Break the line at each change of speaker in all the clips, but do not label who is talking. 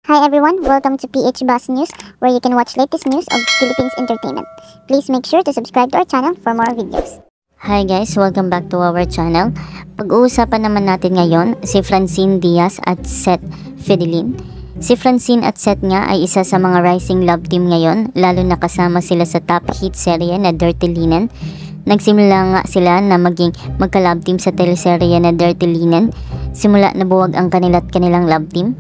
Hi everyone, welcome to PH Bus News, where you can watch latest news of Philippines entertainment. Please make sure to subscribe to our channel for more videos.
Hi guys, welcome back to our channel. Pag-uusapan naman natin ngayon si Francine Diaz at Seth Fidelin. Si Francine at Seth nga ay isa sa mga rising love team ngayon, lalo na kasama sila sa top hit serye na Dirty Linen. Nagsimula nga sila na maging magka-love team sa teleserye na Dirty Linen. Simula na buwag ang kanilang love team.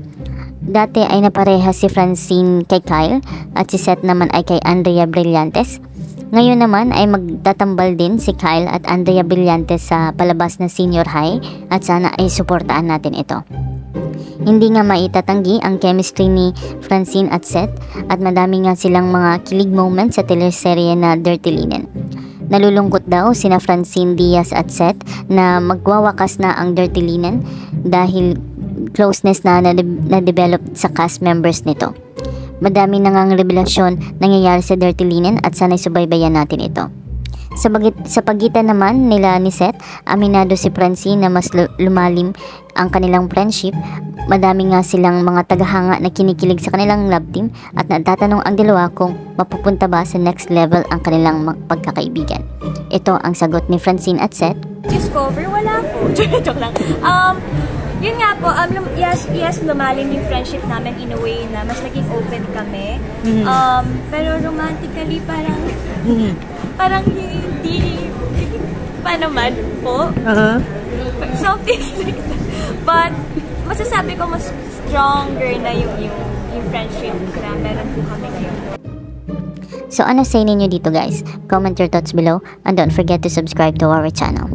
Dati ay napareha si Francine kay Kyle at si Seth naman ay kay Andrea Brillantes. Ngayon naman ay magtatambal din si Kyle at Andrea Brillantes sa palabas na Senior High at sana ay suportaan natin ito. Hindi nga maitatanggi ang chemistry ni Francine at Seth at madami nga silang mga kilig moments sa teleserye na Dirty Linen. Nalulungkot daw sina Francine Diaz at Seth na magwawakas na ang Dirty Linen dahil closeness na na-develop sa cast members nito. Madami na ngang revelasyon nangyayari sa Dirty Linen at sana'y subaybayan natin ito. Sa pagitan naman nila ni Seth, aminado si Francine na mas lumalim ang kanilang friendship. Madami nga silang mga tagahanga na kinikilig sa kanilang love team at natatanong ang dalawa kung mapupunta ba sa next level ang kanilang pagkakaibigan. Ito ang sagot ni Francine at Seth.
Discover? Wala po. Joke lang. Yun nga po, yes, lumalim yung friendship namin in a way na mas naging open kami. Pero romantically, parang hindi pa naman po. Something like that. But, masasabi ko mas stronger na yung friendship na meron po kami ngayon.
So, ano say ninyo dito guys? Comment your thoughts below and don't forget to subscribe to our channel.